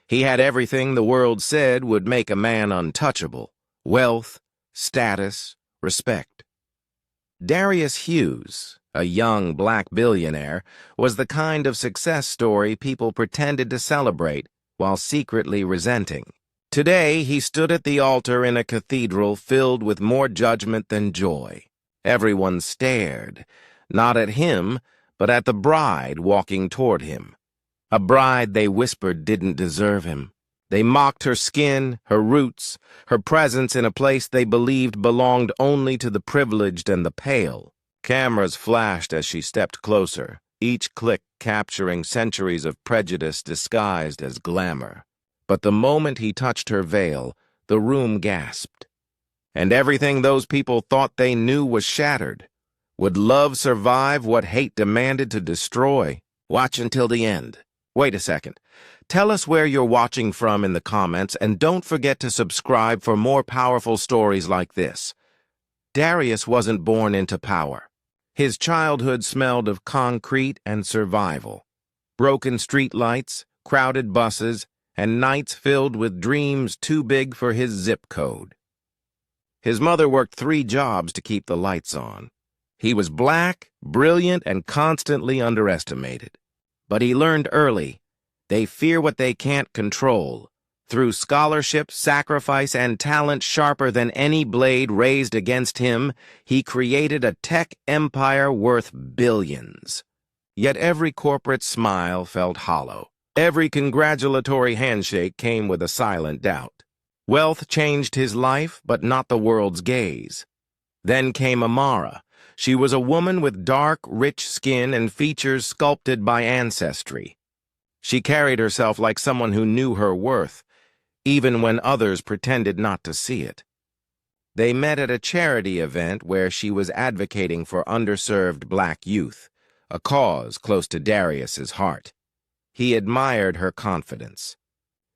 He had everything the world said would make a man untouchable: wealth, status, respect. Darius Hughes, a young black billionaire, was the kind of success story people pretended to celebrate while secretly resenting. Today, he stood at the altar in a cathedral filled with more judgment than joy. Everyone stared, not at him, but at the bride walking toward him. A bride they whispered didn't deserve him. They mocked her skin, her roots, her presence in a place they believed belonged only to the privileged and the pale. Cameras flashed as she stepped closer, each click capturing centuries of prejudice disguised as glamour. But the moment he touched her veil, the room gasped. And everything those people thought they knew was shattered. Would love survive what hate demanded to destroy? Watch until the end. Wait a second. Tell us where you're watching from in the comments, and don't forget to subscribe for more powerful stories like this. Darius wasn't born into power. His childhood smelled of concrete and survival. Broken streetlights, crowded buses, and nights filled with dreams too big for his zip code. His mother worked 3 jobs to keep the lights on. He was black, brilliant, and constantly underestimated. But he learned early, they fear what they can't control. Through scholarship, sacrifice, and talent sharper than any blade raised against him, he created a tech empire worth billions. Yet every corporate smile felt hollow. Every congratulatory handshake came with a silent doubt. Wealth changed his life, but not the world's gaze. Then came Amara. She was a woman with dark, rich skin and features sculpted by ancestry. She carried herself like someone who knew her worth, even when others pretended not to see it. They met at a charity event where she was advocating for underserved black youth, a cause close to Darius's heart. He admired her confidence.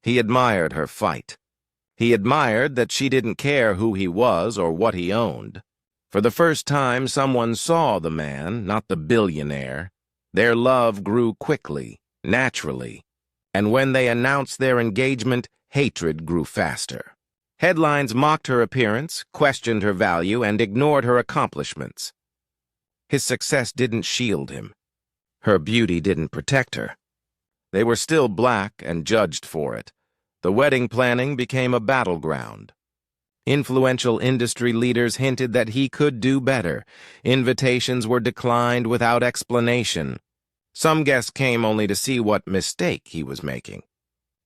He admired her fight. He admired that she didn't care who he was or what he owned. For the first time, someone saw the man, not the billionaire. Their love grew quickly, naturally, and when they announced their engagement, hatred grew faster. Headlines mocked her appearance, questioned her value, and ignored her accomplishments. His success didn't shield him. Her beauty didn't protect her. They were still black and judged for it. The wedding planning became a battleground. Influential industry leaders hinted that he could do better. Invitations were declined without explanation. Some guests came only to see what mistake he was making.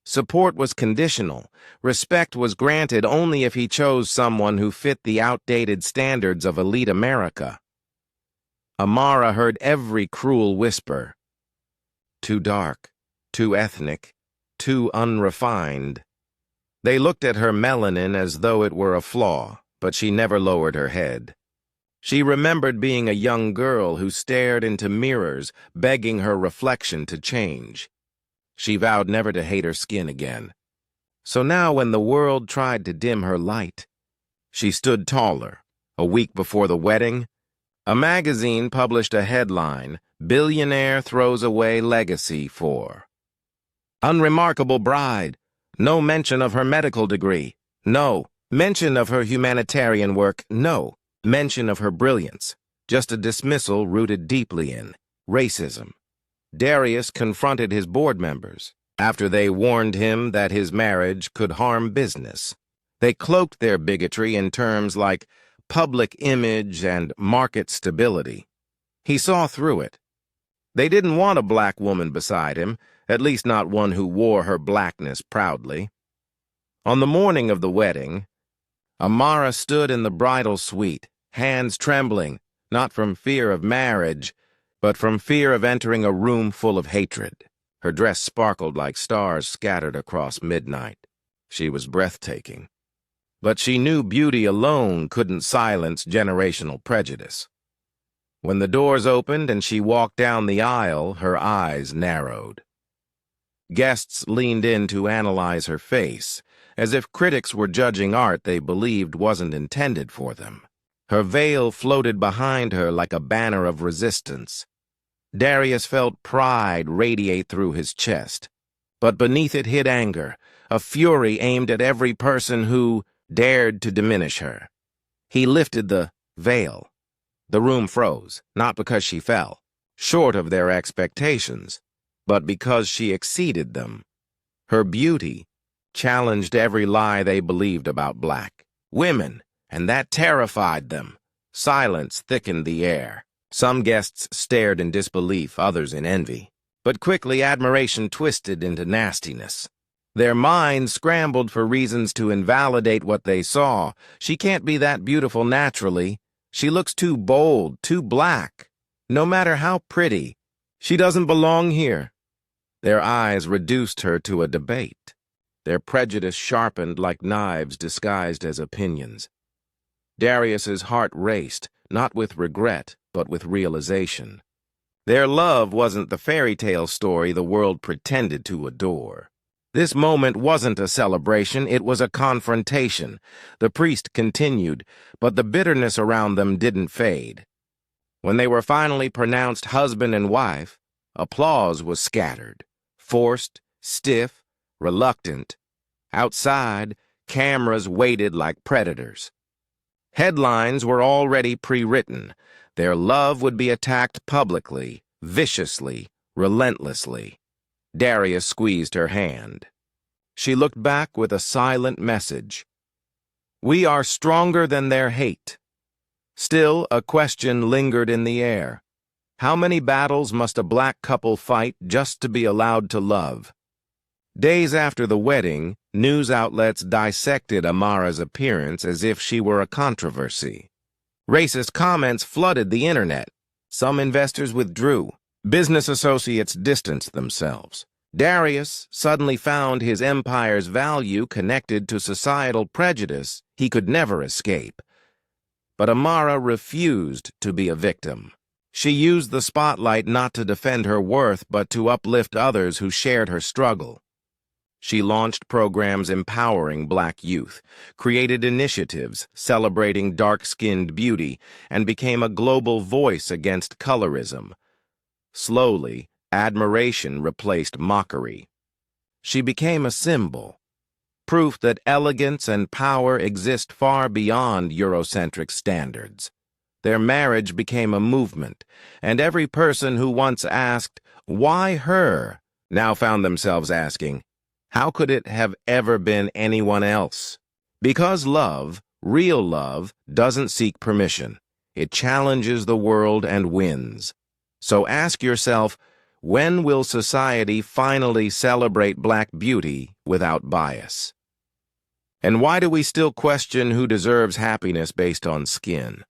Support was conditional. Respect was granted only if he chose someone who fit the outdated standards of elite America. Amara heard every cruel whisper. Too dark, too ethnic, too unrefined. They looked at her melanin as though it were a flaw, but she never lowered her head. She remembered being a young girl who stared into mirrors, begging her reflection to change. She vowed never to hate her skin again. So now when the world tried to dim her light, she stood taller. A week before the wedding, a magazine published a headline, "Billionaire Throws Away Legacy for." Unremarkable bride. No mention of her medical degree. No. Mention of her humanitarian work. No. Mention of her brilliance. Just a dismissal rooted deeply in racism. Darius confronted his board members after they warned him that his marriage could harm business. They cloaked their bigotry in terms like public image and market stability. He saw through it. They didn't want a black woman beside him, at least not one who wore her blackness proudly. On the morning of the wedding, Amara stood in the bridal suite, hands trembling, not from fear of marriage, but from fear of entering a room full of hatred. Her dress sparkled like stars scattered across midnight. She was breathtaking. But she knew beauty alone couldn't silence generational prejudice. When the doors opened and she walked down the aisle, her eyes narrowed. Guests leaned in to analyze her face, as if critics were judging art they believed wasn't intended for them. Her veil floated behind her like a banner of resistance. Darius felt pride radiate through his chest. But beneath it hid anger, a fury aimed at every person who dared to diminish her. He lifted the veil. The room froze, not because she fell, short of their expectations, but because she exceeded them. Her beauty challenged every lie they believed about black women, and that terrified them. Silence thickened the air. Some guests stared in disbelief, others in envy. But quickly admiration twisted into nastiness. Their minds scrambled for reasons to invalidate what they saw. She can't be that beautiful naturally. She looks too bold, too black. No matter how pretty, she doesn't belong here. Their eyes reduced her to a debate. Their prejudice sharpened like knives disguised as opinions. Darius's heart raced, not with regret, but with realization. Their love wasn't the fairy tale story the world pretended to adore. This moment wasn't a celebration, it was a confrontation. The priest continued, but the bitterness around them didn't fade. When they were finally pronounced husband and wife, applause was scattered, forced, stiff, reluctant. Outside, cameras waited like predators. Headlines were already pre-written. Their love would be attacked publicly, viciously, relentlessly. Darius squeezed her hand. She looked back with a silent message. We are stronger than their hate. Still, a question lingered in the air. How many battles must a black couple fight just to be allowed to love? Days after the wedding, news outlets dissected Amara's appearance as if she were a controversy. Racist comments flooded the internet. Some investors withdrew. Business associates distanced themselves. Darius suddenly found his empire's value connected to societal prejudice he could never escape. But Amara refused to be a victim. She used the spotlight not to defend her worth, but to uplift others who shared her struggle. She launched programs empowering black youth, created initiatives celebrating dark-skinned beauty, and became a global voice against colorism. Slowly, admiration replaced mockery. She became a symbol, proof that elegance and power exist far beyond Eurocentric standards. Their marriage became a movement, and every person who once asked, "Why her?" now found themselves asking, "How could it have ever been anyone else?" Because love, real love, doesn't seek permission. It challenges the world and wins. So ask yourself, when will society finally celebrate black beauty without bias? And why do we still question who deserves happiness based on skin?